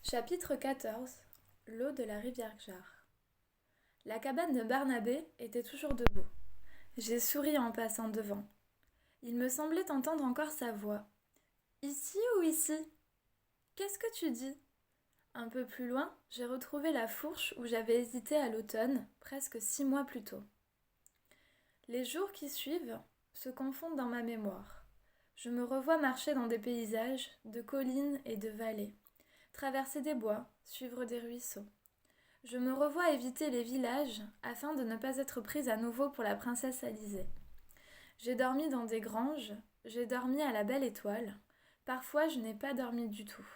Chapitre 14. L'eau de la rivière Gjar. La cabane de Barnabé était toujours debout. J'ai souri en passant devant. Il me semblait entendre encore sa voix. Ici ou ici? Qu'est-ce que tu dis? Un peu plus loin, j'ai retrouvé la fourche où j'avais hésité à l'automne, presque 6 mois plus tôt. Les jours qui suivent se confondent dans ma mémoire. Je me revois marcher dans des paysages, de collines et de vallées, traverser des bois, suivre des ruisseaux. Je me revois éviter les villages afin de ne pas être prise à nouveau pour la princesse Alizée. J'ai dormi dans des granges, j'ai dormi à la belle étoile. Parfois, je n'ai pas dormi du tout.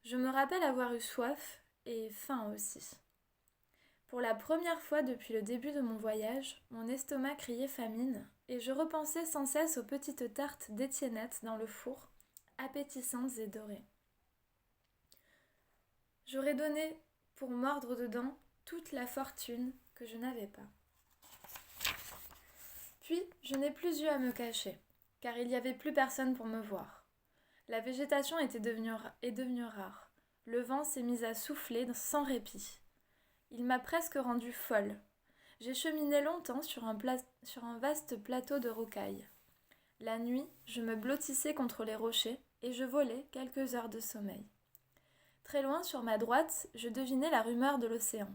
Je me rappelle avoir eu soif et faim aussi. Pour la première fois depuis le début de mon voyage, mon estomac criait famine et je repensais sans cesse aux petites tartes d'Étiennette dans le four, appétissantes et dorées. J'aurais donné pour mordre dedans toute la fortune que je n'avais pas. Puis, je n'ai plus eu à me cacher, car il n'y avait plus personne pour me voir. La végétation est devenue rare. Le vent s'est mis à souffler sans répit. Il m'a presque rendue folle. J'ai cheminé longtemps sur un vaste plateau de rocailles. La nuit, je me blottissais contre les rochers et je volais quelques heures de sommeil. Très loin, sur ma droite, je devinais la rumeur de l'océan.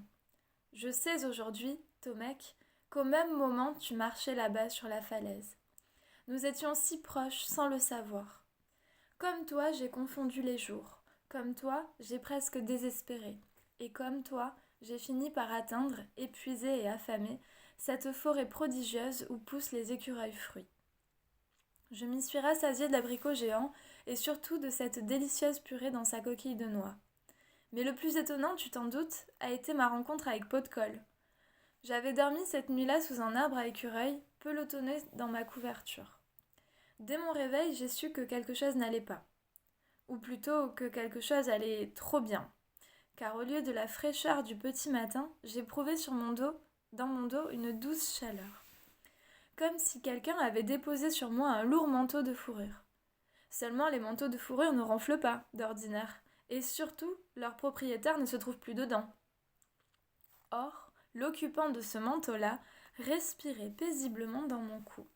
Je sais aujourd'hui, Tomek, qu'au même moment tu marchais là-bas sur la falaise. Nous étions si proches sans le savoir. Comme toi, j'ai confondu les jours. Comme toi, j'ai presque désespéré. Et comme toi, j'ai fini par atteindre, épuisée et affamée, cette forêt prodigieuse où poussent les écureuils fruits. Je m'y suis rassasiée d'abricots géants et surtout de cette délicieuse purée dans sa coquille de noix. Mais le plus étonnant, tu t'en doutes, a été ma rencontre avec Pot de Colle. J'avais dormi cette nuit-là sous un arbre à écureuils, pelotonné dans ma couverture. Dès mon réveil, j'ai su que quelque chose n'allait pas. Ou plutôt que quelque chose allait trop bien. Car au lieu de la fraîcheur du petit matin, j'éprouvais dans mon dos, une douce chaleur. Comme si quelqu'un avait déposé sur moi un lourd manteau de fourrure. Seulement les manteaux de fourrure ne ronflent pas, d'ordinaire. Et surtout, leur propriétaire ne se trouve plus dedans. Or, l'occupant de ce manteau-là respirait paisiblement dans mon cou.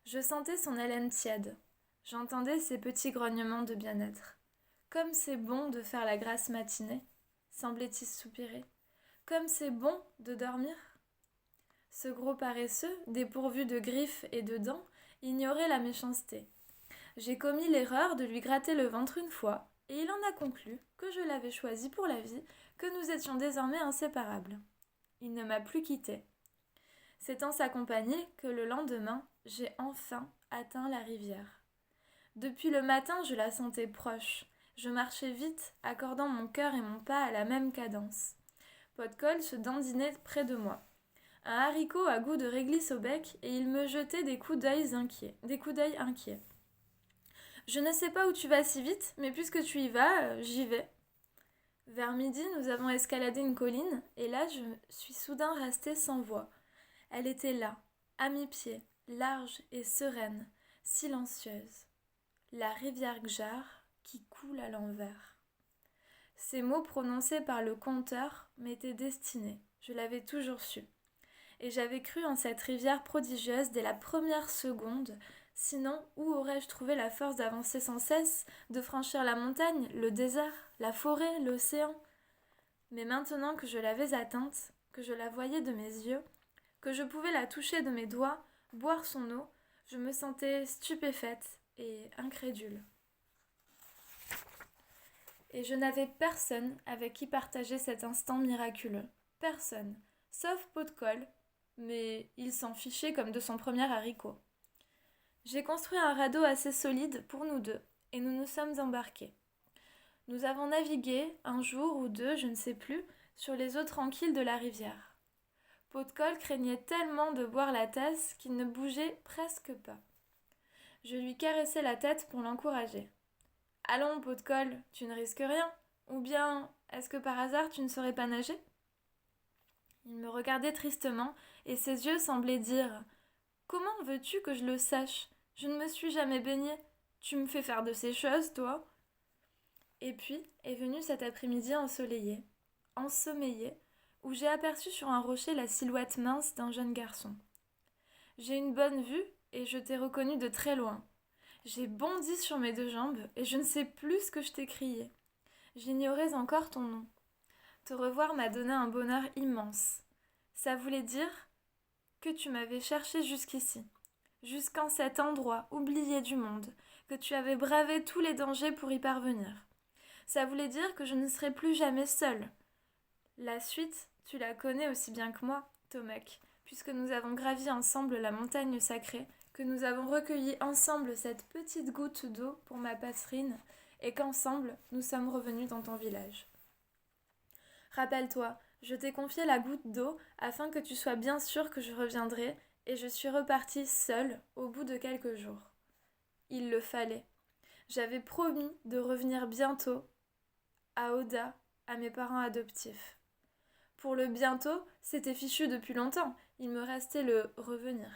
Je sentais son haleine tiède. J'entendais ses petits grognements de bien-être. Comme c'est bon de faire la grasse matinée, semblait-il soupirer. Comme c'est bon de dormir. Ce gros paresseux, dépourvu de griffes et de dents, ignorait la méchanceté. J'ai commis l'erreur de lui gratter le ventre une fois, et il en a conclu que je l'avais choisi pour la vie, que nous étions désormais inséparables. Il ne m'a plus quittée. C'est en sa compagnie que le lendemain, j'ai enfin atteint la rivière. Depuis le matin, je la sentais proche. Je marchais vite, accordant mon cœur et mon pas à la même cadence. Pot-de-Colle se dandinait près de moi. Un haricot à goût de réglisse au bec et il me jetait des coups d'œil inquiets. Je ne sais pas où tu vas si vite, mais puisque tu y vas, j'y vais. Vers midi, nous avons escaladé une colline, et là, je suis soudain restée sans voix. Elle était là, à mi-pied, large et sereine, silencieuse. La rivière Gjar qui coule à l'envers. Ces mots prononcés par le conteur m'étaient destinés, je l'avais toujours su. Et j'avais cru en cette rivière prodigieuse dès la première seconde. Sinon, où aurais-je trouvé la force d'avancer sans cesse, de franchir la montagne, le désert, la forêt, l'océan? Mais maintenant que je l'avais atteinte, que je la voyais de mes yeux, que je pouvais la toucher de mes doigts, boire son eau, je me sentais stupéfaite et incrédule. Et je n'avais personne avec qui partager cet instant miraculeux. Personne, sauf Pot-de-Colle, mais il s'en fichait comme de son premier haricot. J'ai construit un radeau assez solide pour nous deux, et nous nous sommes embarqués. Nous avons navigué, un jour ou deux, je ne sais plus, sur les eaux tranquilles de la rivière. Pot-de-Colle craignait tellement de boire la tasse qu'il ne bougeait presque pas. Je lui caressais la tête pour l'encourager. « Allons, Pot-de-Colle, tu ne risques rien. Ou bien, est-ce que par hasard tu ne saurais pas nager ?» Il me regardait tristement, et ses yeux semblaient dire « Comment veux-tu que je le sache? Je ne me suis jamais baignée. Tu me fais faire de ces choses, toi ?» Et puis est venu cet après-midi ensoleillé, ensommeillé, où j'ai aperçu sur un rocher la silhouette mince d'un jeune garçon. J'ai une bonne vue et je t'ai reconnu de très loin. J'ai bondi sur mes deux jambes et je ne sais plus ce que je t'ai crié. J'ignorais encore ton nom. Te revoir m'a donné un bonheur immense. Ça voulait dire que tu m'avais cherché jusqu'ici, jusqu'en cet endroit oublié du monde, que tu avais bravé tous les dangers pour y parvenir. Ça voulait dire que je ne serais plus jamais seule. La suite, tu la connais aussi bien que moi, Tomek, puisque nous avons gravi ensemble la montagne sacrée, que nous avons recueilli ensemble cette petite goutte d'eau pour ma poitrine, et qu'ensemble nous sommes revenus dans ton village. Rappelle-toi, je t'ai confié la goutte d'eau afin que tu sois bien sûr que je reviendrai, et je suis repartie seule au bout de quelques jours. Il le fallait. J'avais promis de revenir bientôt à Oda, à mes parents adoptifs. Pour le bientôt, c'était fichu depuis longtemps, il me restait le revenir.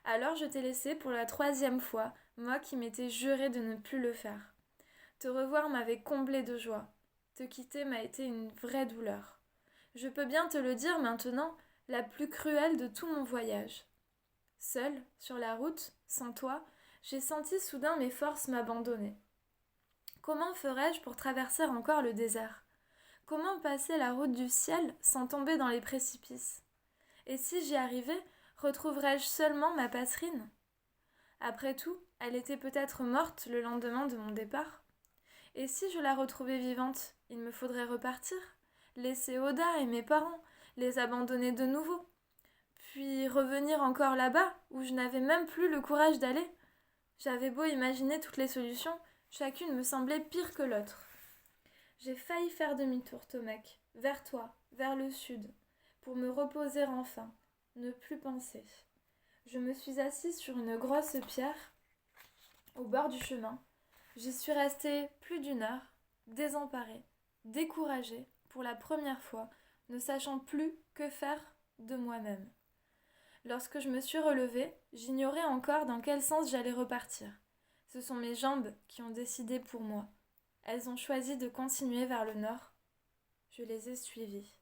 Alors je t'ai laissé pour la 3e fois, moi qui m'étais juré de ne plus le faire. Te revoir m'avait comblé de joie. Te quitter m'a été une vraie douleur. Je peux bien te le dire maintenant, la plus cruelle de tout mon voyage. Seule, sur la route, sans toi, j'ai senti soudain mes forces m'abandonner. Comment ferais-je pour traverser encore le désert ? Comment passer la route du ciel sans tomber dans les précipices ? Et si j'y arrivais, retrouverais-je seulement ma poitrine ? Après tout, elle était peut-être morte le lendemain de mon départ. Et si je la retrouvais vivante, il me faudrait repartir, laisser Oda et mes parents, les abandonner de nouveau, puis revenir encore là-bas, où je n'avais même plus le courage d'aller. J'avais beau imaginer toutes les solutions, chacune me semblait pire que l'autre. J'ai failli faire demi-tour, Tomek, vers toi, vers le sud, pour me reposer enfin, ne plus penser. Je me suis assise sur une grosse pierre, au bord du chemin. J'y suis restée plus d'1 heure, désemparée, découragée, pour la première fois, ne sachant plus que faire de moi-même. Lorsque je me suis relevée, j'ignorais encore dans quel sens j'allais repartir. Ce sont mes jambes qui ont décidé pour moi. Elles ont choisi de continuer vers le nord. Je les ai suivies.